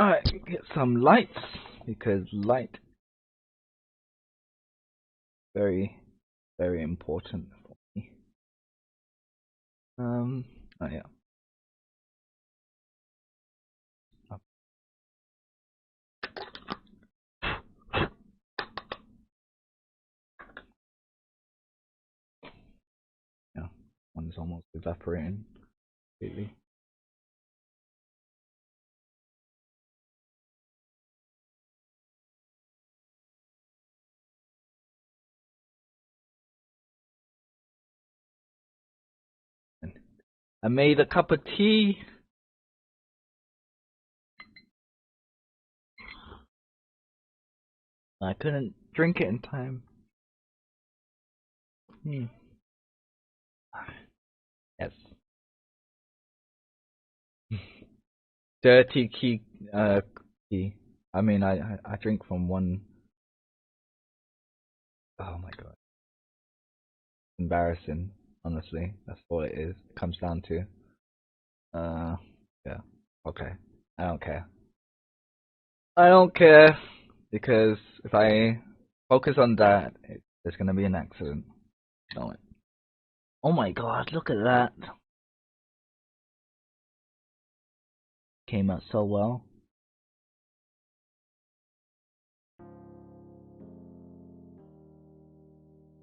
Alright, get some lights because light very important for me. Oh yeah. Yeah, one's almost evaporating completely. I made a cup of tea. I couldn't drink it in time. Yes. Dirty key. Key. I mean, I drink from one. Oh my god. Embarrassing. Honestly, that's all it is. It comes down to. Yeah. Okay. I don't care. I don't care because if I focus on that, there's gonna be an accident. Know it. Oh my god! Look at that. Came out so well.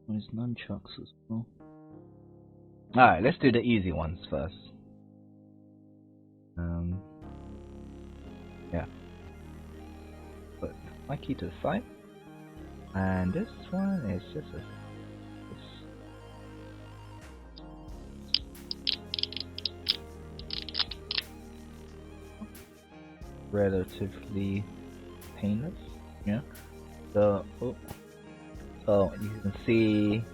There's nunchucks as well. Alright, let's do the easy ones first. Yeah. Put my key to the side. And this one is just a relatively painless. Yeah. So you can see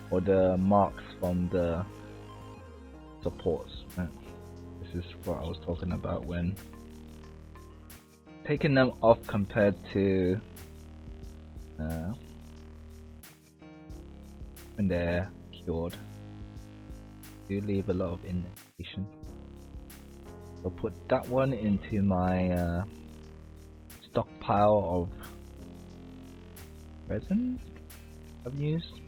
all the marks from the supports. This is what I was talking about when taking them off compared to when they're cured. Do leave a lot of indentation. I'll put that one into my stockpile of resin I've used.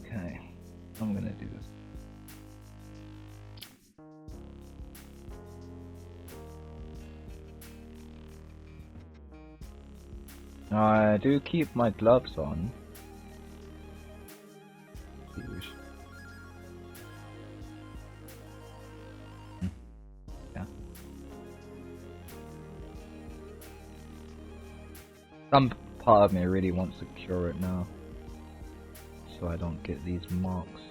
Okay, I'm gonna do this. I do keep my gloves on. Yeah. Some part of me really wants to cure it now, so I don't get these marks.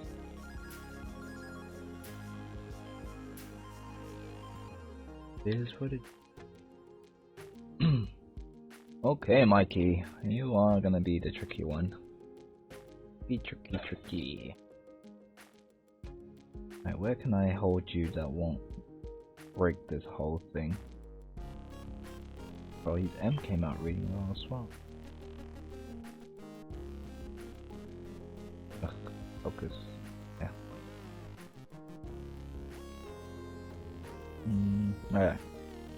It is what it. Okay, Mikey, you are gonna be the tricky one. Be tricky. Right, where can I hold you that won't break this whole thing? Oh, his M came out really well as well. Ugh, focus. Yeah. Alright.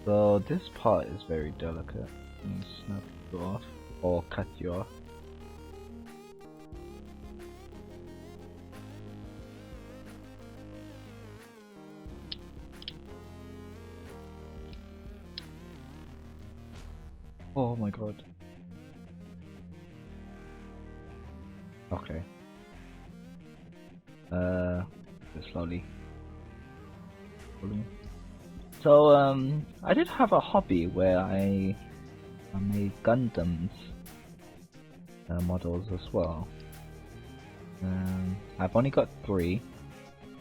So this part is very delicate. Let me snap you off or cut you off. Oh my god. Okay. Just slowly. So I did have a hobby where I made Gundams models as well. I've only got 3,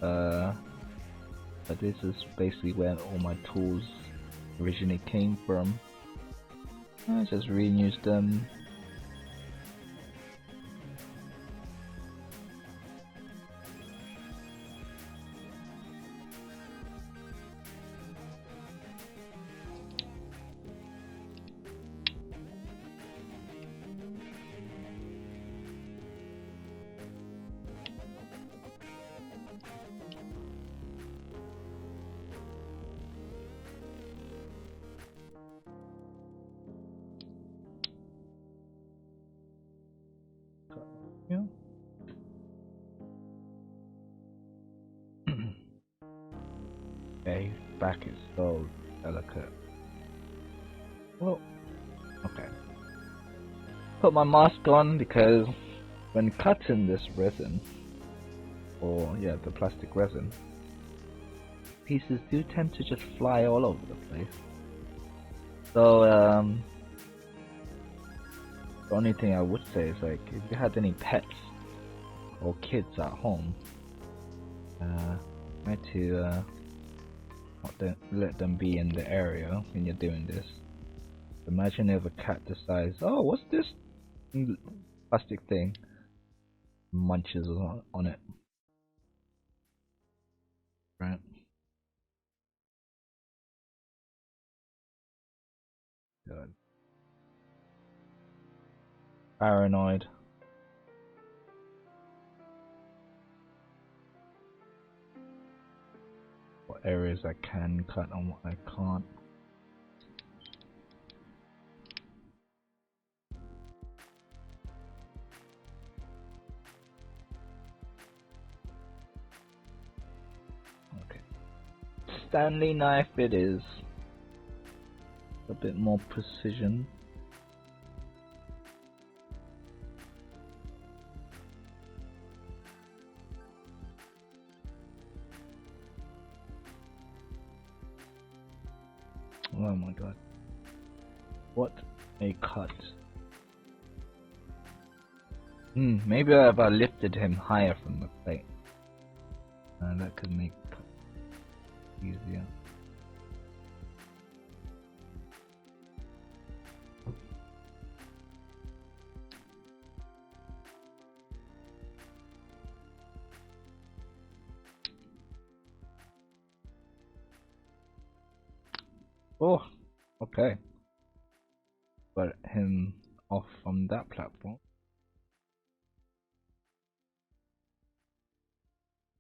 but this is basically where all my tools originally came from. I just reused them. back is so delicate. Well, okay. Put my mask on because when cutting this resin, or yeah, the plastic resin, pieces do tend to just fly all over the place. So the only thing I would say is like if you had any pets or kids at home, try to not let them be in the area when you're doing this. Imagine if a cat decides, oh, what's this plastic thing? Munches on it. Right. Good. Paranoid. What areas I can cut and what I can't. Okay. Stanley knife it is. A bit more precision. Oh my god. What a cut. Maybe if I lifted him higher from the plate. That could make it easier. Oh, okay. Got him off from that platform.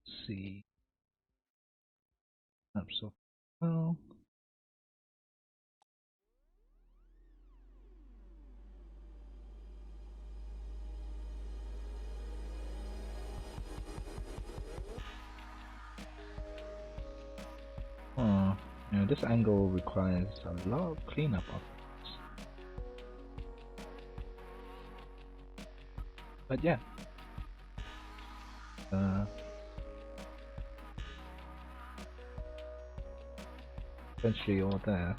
Let's see. So well. You know, this angle requires a lot of cleanup of this. But yeah. Essentially all there.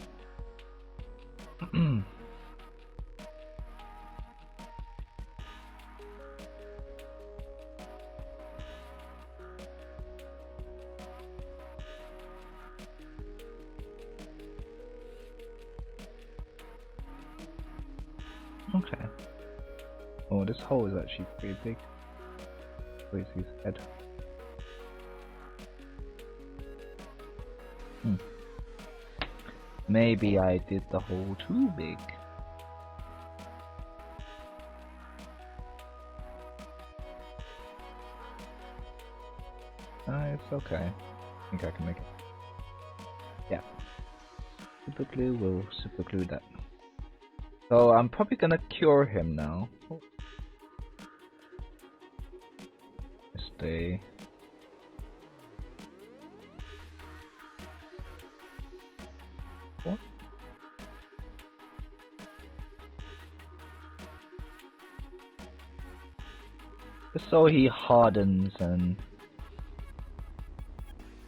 Okay. Oh, this hole is actually pretty big. Where's his head? Maybe I did the hole too big. It's okay. I think I can make it. Yeah. Super glue will super glue that. So I'm probably gonna cure him now. Stay. What? Just so he hardens and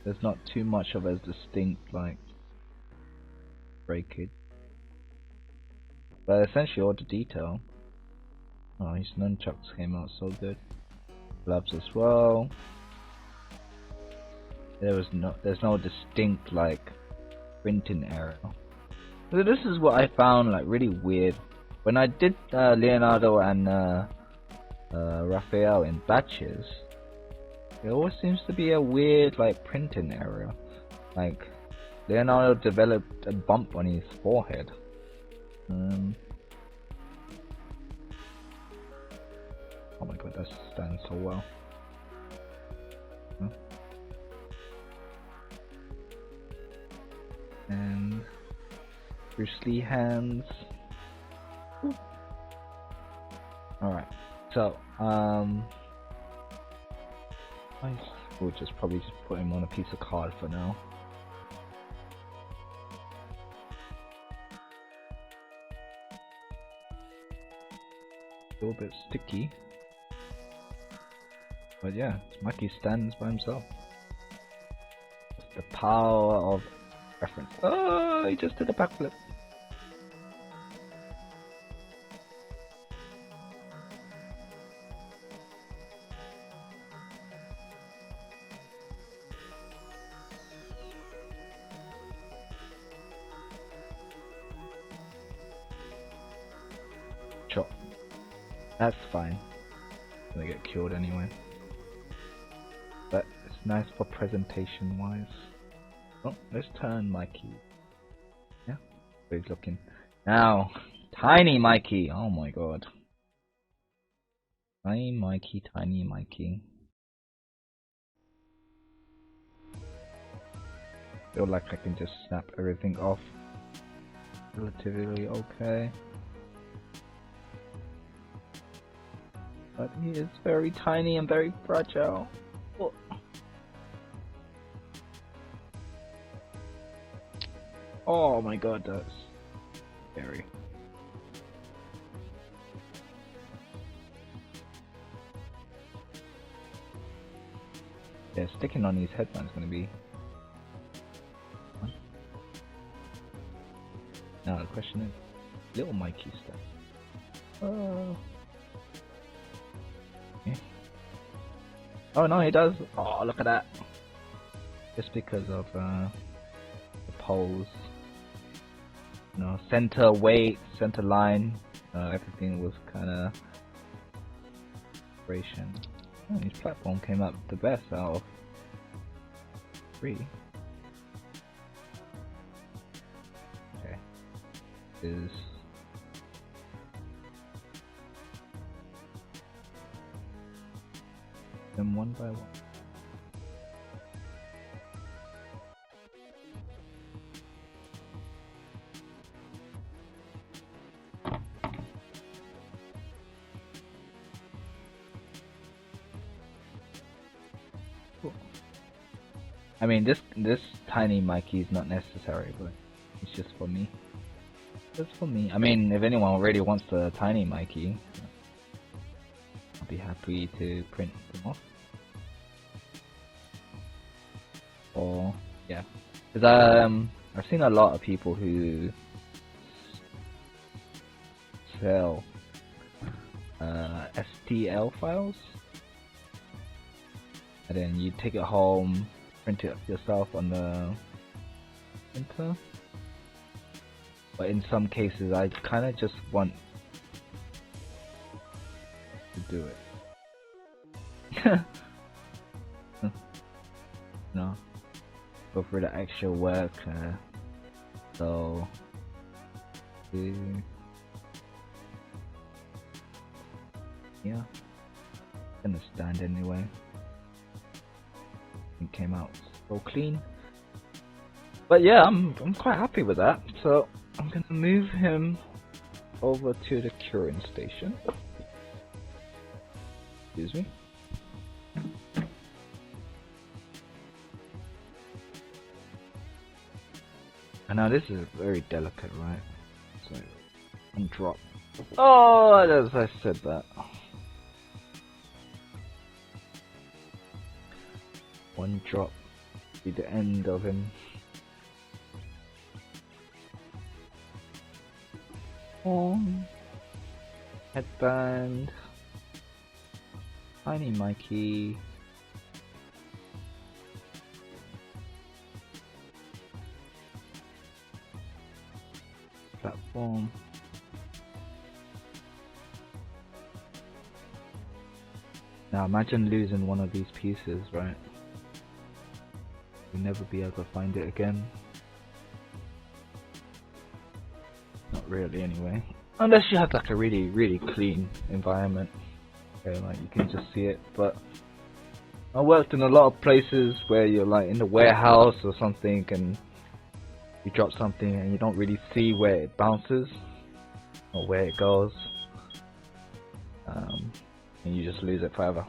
there's not too much of a distinct like breakage. But essentially all the detail. Oh, his nunchucks came out so good. Gloves as well. There's no distinct like printing error. So this is what I found like really weird. When I did Leonardo and Raphael in batches, there always seems to be a weird like printing error. Like Leonardo developed a bump on his forehead. Oh my god, that stands so well. And Bruce Lee hands. Alright, so we'll just probably just put him on a piece of card for now. a little bit sticky. But yeah, Mikey stands by himself. It's the power of reference. Oh, he just did a backflip. Chop. That's fine. They get killed anyway. But it's nice for presentation wise. Oh, let's turn Mikey. Yeah, where he's looking. Now, tiny Mikey. Oh my god. Tiny Mikey, tiny Mikey. Feel like I can just snap everything off. Relatively okay. But he is very tiny and very fragile. Oh. Oh my god, that's scary. Yeah, sticking on his headband is going to be fun. Now the question is, little Mikey stuff. Okay. Oh no, he does. Oh, look at that. Just because of the pose, you know, center weight, center line, everything was kind of inspiration. Oh, his platform came up the best out of 3. Okay, is them one by one. Cool. I mean, this tiny Mikey is not necessary, but it's just for me. Just for me. I mean, if anyone really wants the tiny Mikey, I'll be happy to print them off. Or yeah, because I've seen a lot of people who sell STL files, and then you take it home, print it yourself on the printer. But in some cases, I kind of just want to do it. No, go for the actual work. So, yeah, gonna stand anyway. It came out so clean. But yeah, I'm quite happy with that. So I'm gonna move him over to the curing station. Excuse me. And now this is very delicate, right? So one drop. Oh, as I said that. One drop be the end of him. Headband, tiny Mikey, platform, now imagine losing one of these pieces, right? You'll never be able to find it again. Not really anyway. Unless you have like a really clean environment. Okay, like you can just see it. But I worked in a lot of places where you're like in the warehouse or something and you drop something and you don't really see where it bounces or where it goes. And you just lose it forever.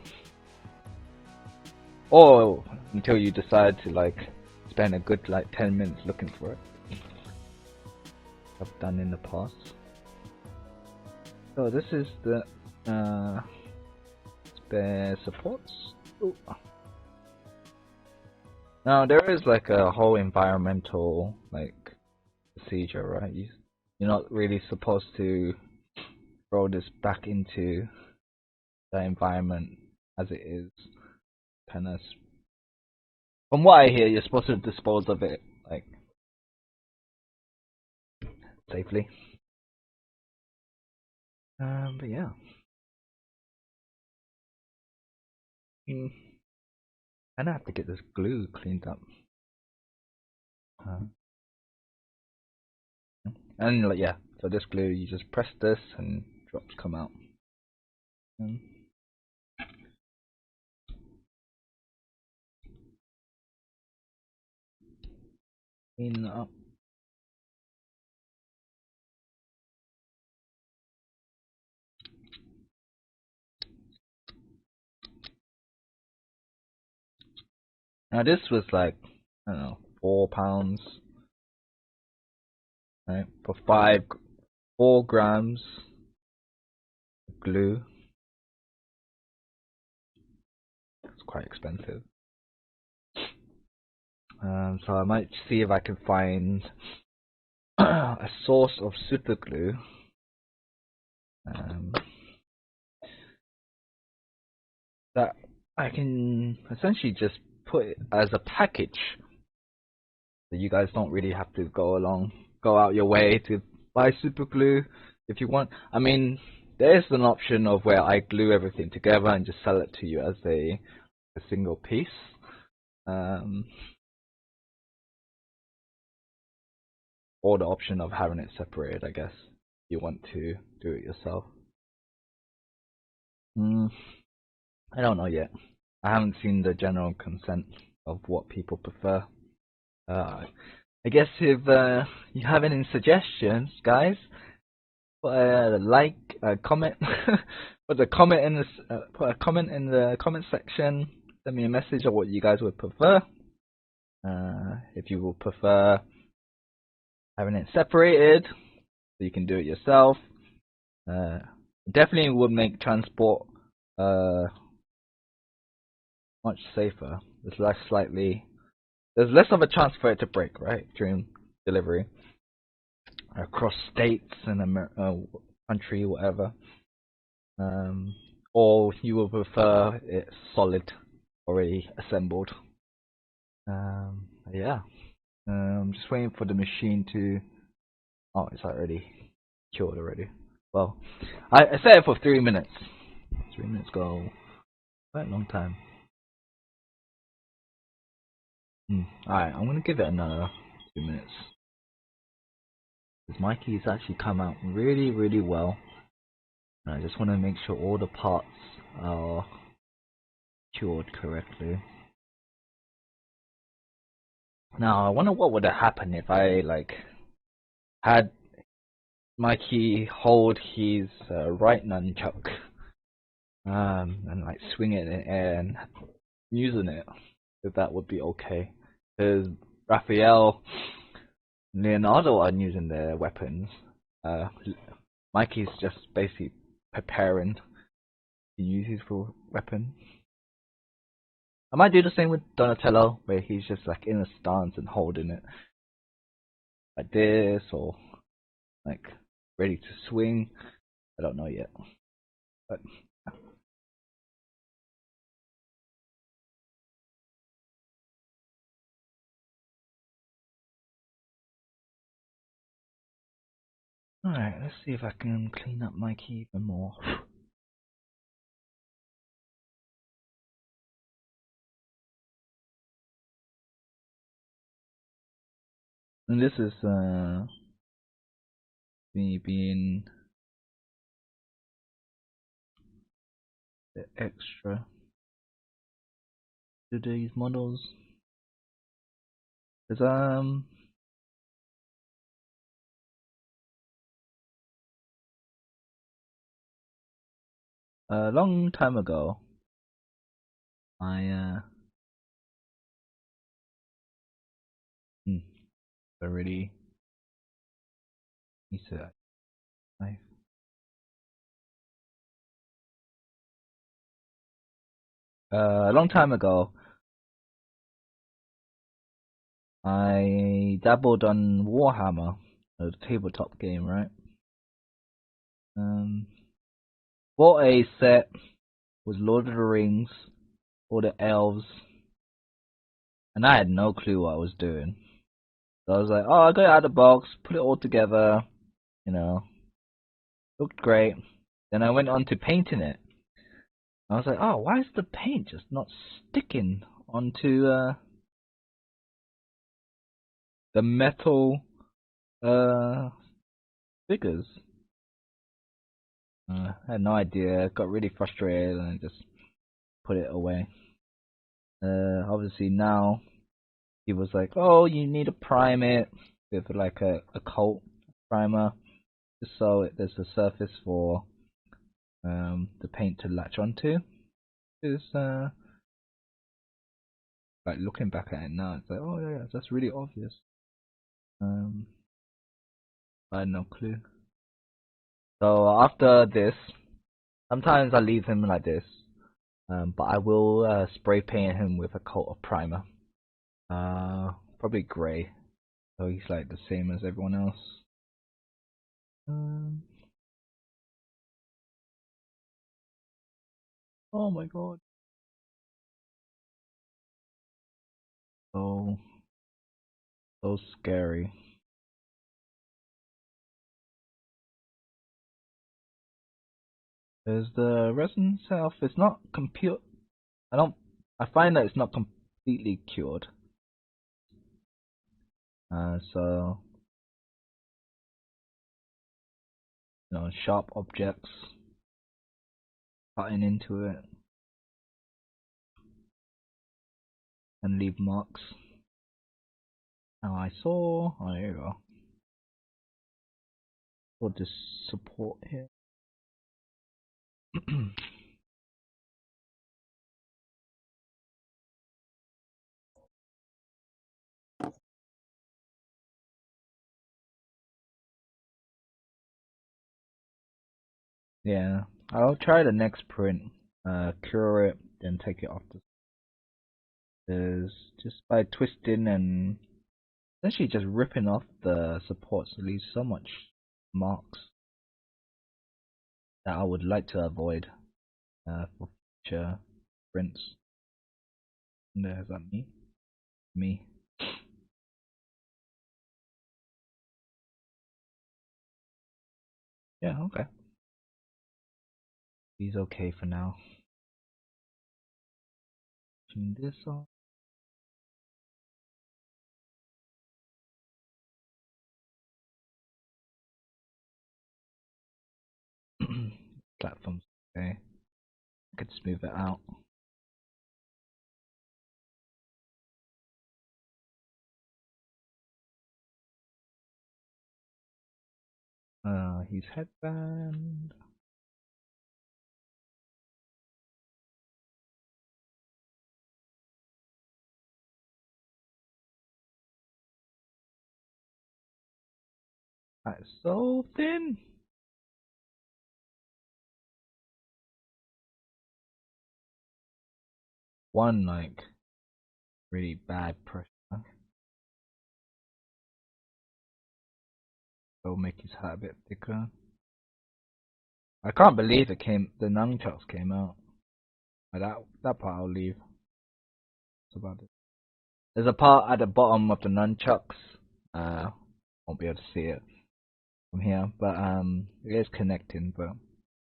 Or until you decide to like spend a good like 10 minutes looking for it. I've done in the past. So this is the spare supports. Ooh. Now there is like a whole environmental like procedure, right? You're not really supposed to throw this back into the environment as it is. Kind of, from what I hear, you're supposed to dispose of it like safely. But yeah. I have to get this glue cleaned up. And like, yeah, so this glue, you just press this and drops come out. Clean it up. Now this was like, I don't know, £4, right? For 4 grams of glue. It's quite expensive. So I might see if I can find a source of super glue. That I can essentially just put it as a package. So you guys don't really have to go out your way to buy super glue if you want. I mean, there is an option of where I glue everything together and just sell it to you as a single piece. Or the option of having it separated, I guess, if you want to do it yourself. I don't know yet. I haven't seen the general consent of what people prefer. I guess if you have any suggestions, guys, put a like, a comment, put a comment in the comment section. Send me a message of what you guys would prefer. If you will prefer having it separated, so you can do it yourself. Definitely would make transport much safer. There's less of a chance for it to break, right, during delivery across states and country, whatever. Or you will prefer it solid, already assembled. Yeah. I'm just waiting for the machine to. Oh, it's already cured already. Well, I set it for 3 minutes. 3 minutes go quite a long time. Alright, I'm gonna give it another 2 minutes. Because Mikey's actually come out really, really well. And I just want to make sure all the parts are cured correctly. Now, I wonder what would have happened if I had Mikey hold his right nunchuck and swing it in the air and using it. If that would be okay. Because Raphael, Leonardo are using their weapons. Mikey's just basically preparing to use his full weapon. I might do the same with Donatello, where he's just like in a stance and holding it like this, or like ready to swing. I don't know yet, but alright, let's see if I can clean up Mikey even more. And this is me being the extra to these models. Because a long time ago, I already used to A long time ago, I dabbled on Warhammer, a tabletop game, right? Um, bought a set with Lord of the Rings, all the elves, and I had no clue what I was doing. So I was like, oh, I got it out of the box, put it all together, you know, looked great. Then I went on to painting it. I was like, oh, why is the paint just not sticking onto the metal figures? I had no idea, got really frustrated and I just put it away. Obviously now he was like, oh, you need to prime it with like a coat primer, just so there's a surface for the paint to latch onto. Is like looking back at it now, it's like, oh yeah, that's really obvious. I had no clue. So after this, sometimes I leave him like this, but I will spray paint him with a coat of primer. Probably grey, so he's like the same as everyone else. Oh my god. So scary. There's the resin itself. It's not compute. I find that it's not completely cured. So sharp objects cutting into it and leave marks. Now I saw. Oh, there you go. For this support here. Yeah, I'll try the next print. Cure it, then take it off. Is just by twisting and essentially just ripping off the supports, it leaves so much marks that I would like to avoid for future prints. And there's that me. Me. Yeah, okay. He's okay for now. Turn this off. Platform's okay. I could smooth it out. His headband. That is so thin. One like really bad pressure. It'll make his hat a bit thicker. I can't believe the nunchucks came out. That part I'll leave. That's about it. There's a part at the bottom of the nunchucks. Won't be able to see it from here, but it is connecting. But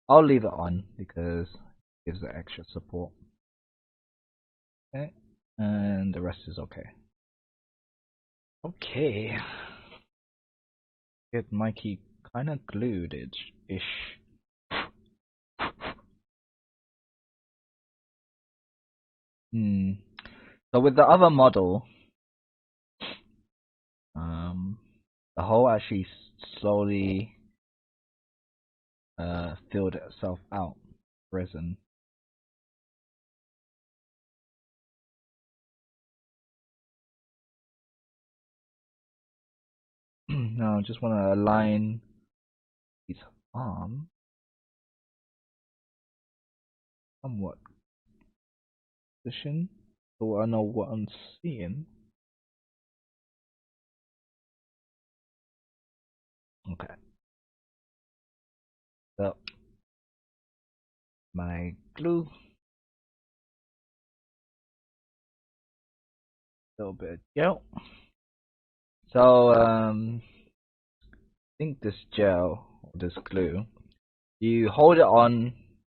I'll leave it on because it gives it extra support. Okay, and the rest is okay. Okay. Get Mikey kind of glued ish. So with the other model, the hole actually slowly filled itself out, resin. Now I just want to align his arm somewhat position so I know what I'm seeing. Okay. So my glue, a little bit of gel. So I think this gel or this glue, you hold it on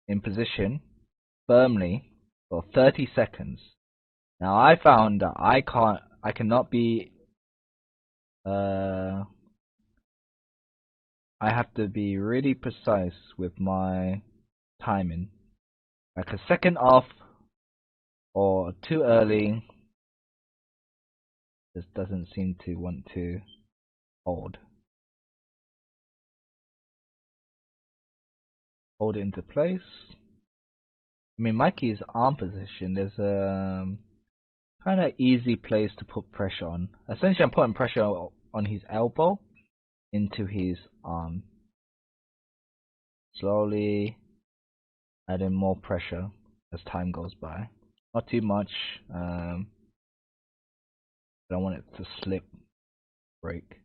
in position firmly for 30 seconds. Now I found that I cannot be I have to be really precise with my timing. Like a second off or too early just doesn't seem to want to hold. Hold it into place. I mean, Mikey's arm position is a kind of easy place to put pressure on. Essentially, I'm putting pressure on his elbow into his arm. Slowly adding more pressure as time goes by. Not too much. I don't want it to slip, break.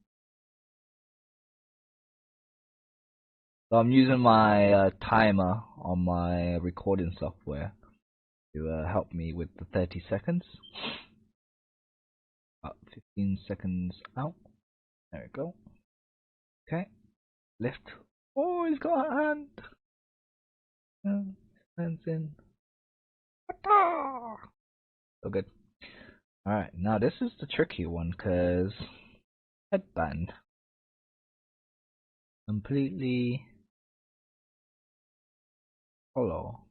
So I'm using my timer on my recording software to help me with the 30 seconds. 15 seconds out. There we go. Okay. Lift. Oh, he's got a hand. Hands in. So good. Alright, now this is the tricky one because headband. Completely hollow.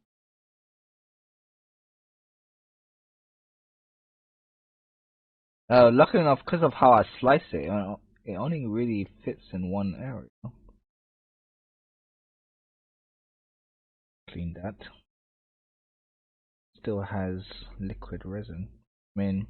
Luckily enough, because of how I slice it, it only really fits in one area. Clean that. Still has liquid resin. I mean,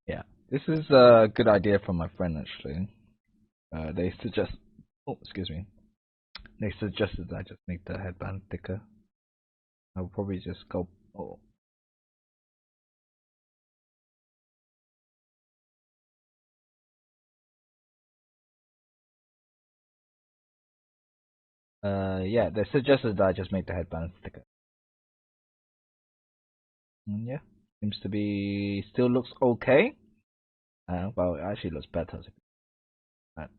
yeah, this is a good idea from my friend actually. They suggest. Oh, excuse me. They suggested I just make the headband thicker. I'll probably just go. Oh. Yeah, they suggested that I just make the headband thicker. Yeah, seems to be still looks okay. Well, it actually looks better. Right.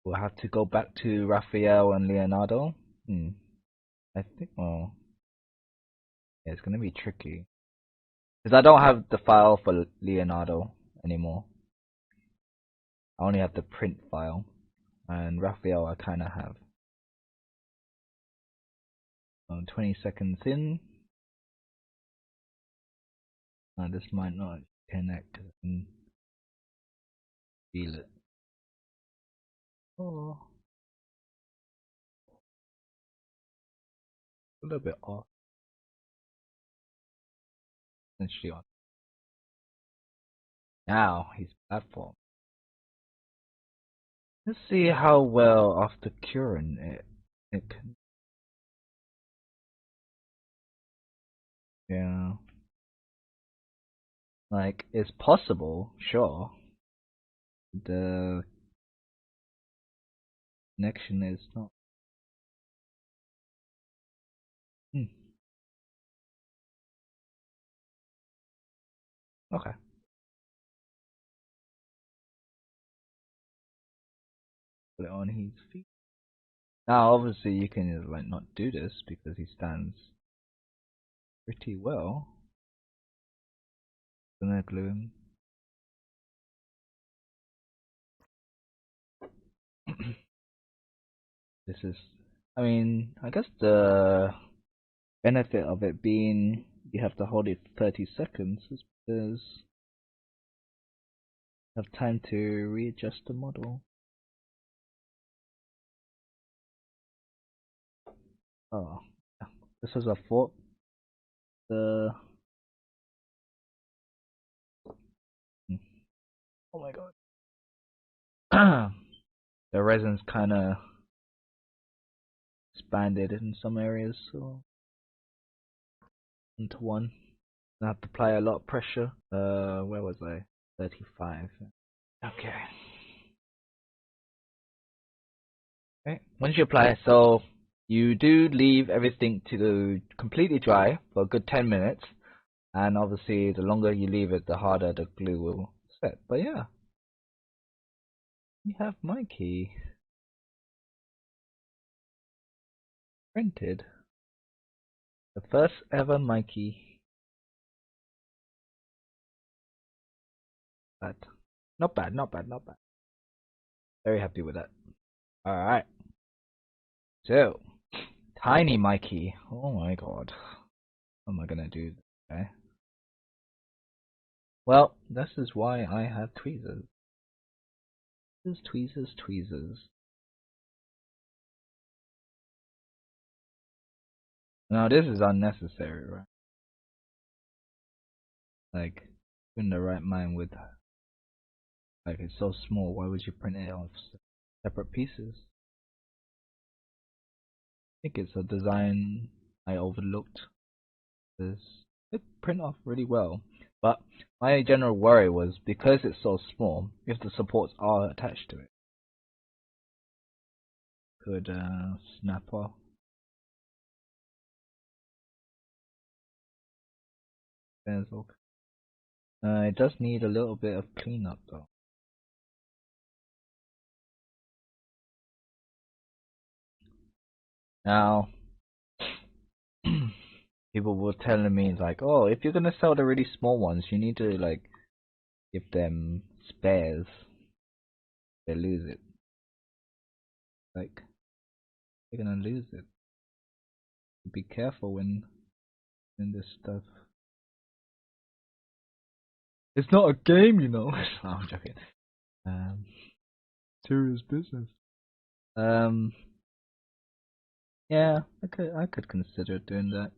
We'll have to go back to Raphael and Leonardo. I think. Oh, yeah, it's gonna be tricky because I don't have the file for Leonardo anymore. I only have the print file, and Raphael I kind of have. 20 seconds in. This might not connect because I can feel it. Oh, a little bit off. Essentially on. Now he's platform. Let's see how well after curing it can. Yeah, like it's possible, sure. The connection is not. Okay. Put it on his feet. Now, obviously, you can like not do this because he stands pretty well. Gonna glue him. This is, I mean, I guess the benefit of it being you have to hold it 30 seconds is because you have time to readjust the model. Oh, this was a thought. The Oh my god. The resin's kinda expanded in some areas, so into one. I have to apply a lot of pressure. Where was I? 35. Okay. Okay. Once you apply it, so you do leave everything to completely dry for a good 10 minutes, and obviously the longer you leave it, the harder the glue will set. But yeah, you have my key printed. The first ever Mikey. But not bad, not bad, not bad. Very happy with that. Alright. So, tiny Mikey. Oh my god. What am I gonna do? Okay. Well, this is why I have tweezers. Tweezers, tweezers. Now this is unnecessary, right? Like, in the right mind with, like, it's so small, why would you print it off separate pieces? I think it's a design I overlooked. It print off really well, but my general worry was because it's so small, if the supports are attached to it, could snap off. Okay. It does need a little bit of cleanup though. Now, people were telling me like, oh, if you're gonna sell the really small ones, you need to like give them spares. They lose it. Like, they're gonna lose it. Be careful when in this stuff. It's not a game, you know. No, I'm joking. Serious business. Yeah, I could consider doing that.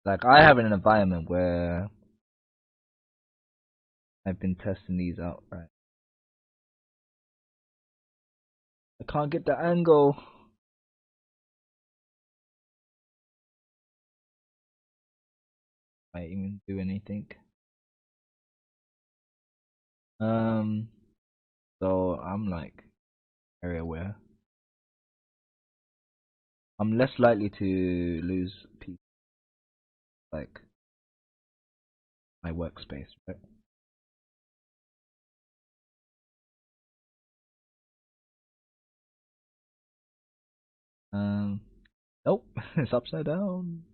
Like, I have an environment where I've been testing these out, right? I can't get the angle. I even do anything. So I'm like area where I'm less likely to lose people, like my workspace, right? Nope, it's upside down.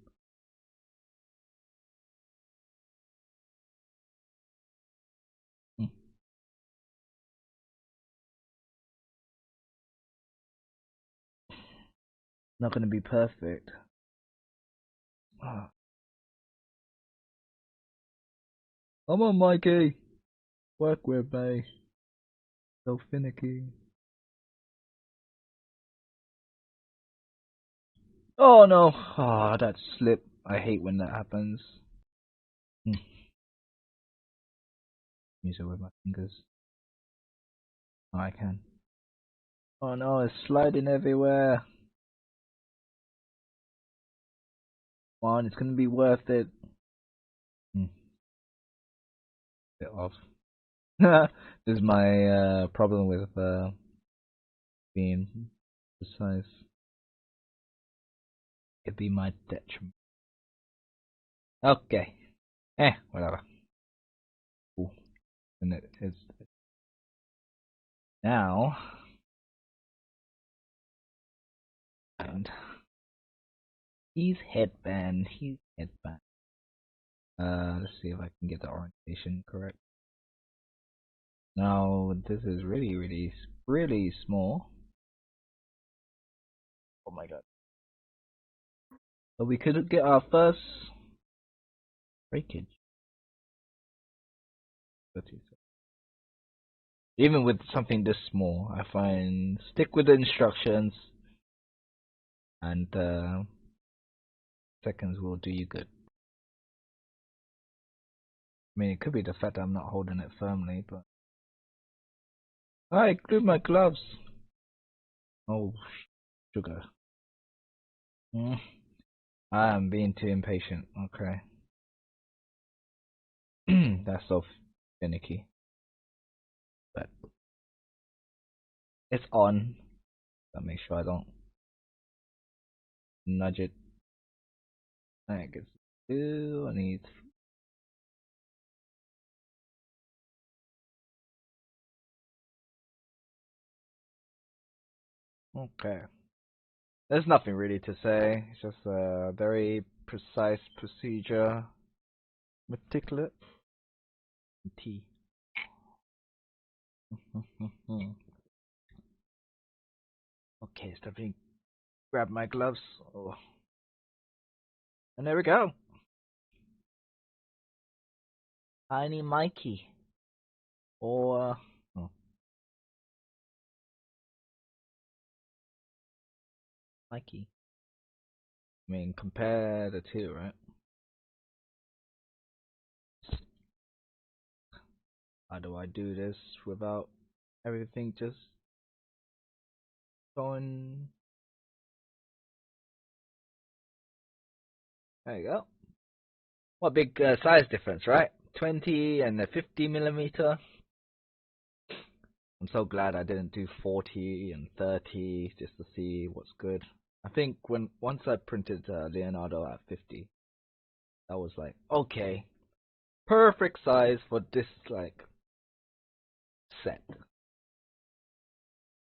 Hmm. Not gonna be perfect. Ah. Come on, Mikey, work with me. So finicky. Oh no! Ah, that slip. I hate when that happens. Use it with my fingers. Oh, I can. Oh no, it's sliding everywhere. Come on, it's gonna be worth it. Bit off. This is my problem with being precise. It'd be my detriment. Okay. Whatever. Cool. And it's now. And he's headband. He's headband. Let's see if I can get the orientation correct. Now this is really small. Oh my god. So we could get our first breakage. Even with something this small, I find stick with the instructions and seconds will do you good. I mean, it could be the fact that I'm not holding it firmly, but I glued my gloves. Oh, sugar. Mm. I am being too impatient. Okay. That's so finicky. But it's on. Gotta make sure I don't nudge it. I guess. Ooh, I need. Okay. There's nothing really to say. It's just a very precise procedure. Meticulous. T. Okay, Stephanie, grab my gloves. Oh. And there we go. Tiny Mikey. Or. Oh, Mikey. I mean, compare the two, right? How do I do this without everything just going? There you go. What big size difference, right? 20 and a 50mm. I'm so glad I didn't do 40 and 30 just to see what's good. I think once I printed Leonardo at 50, I was like, okay, perfect size for this like set,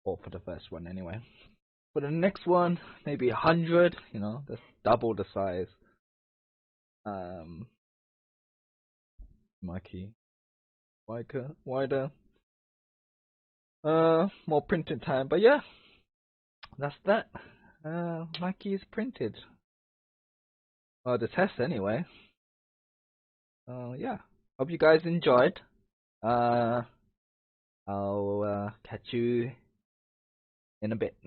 or for the first one anyway. For the next one, maybe 100. You know, that's double the size. Mikey, wider, more printing time. But yeah, that's that. Mikey is printed. The test anyway. Yeah. Hope you guys enjoyed. Uh, I'll catch you in a bit.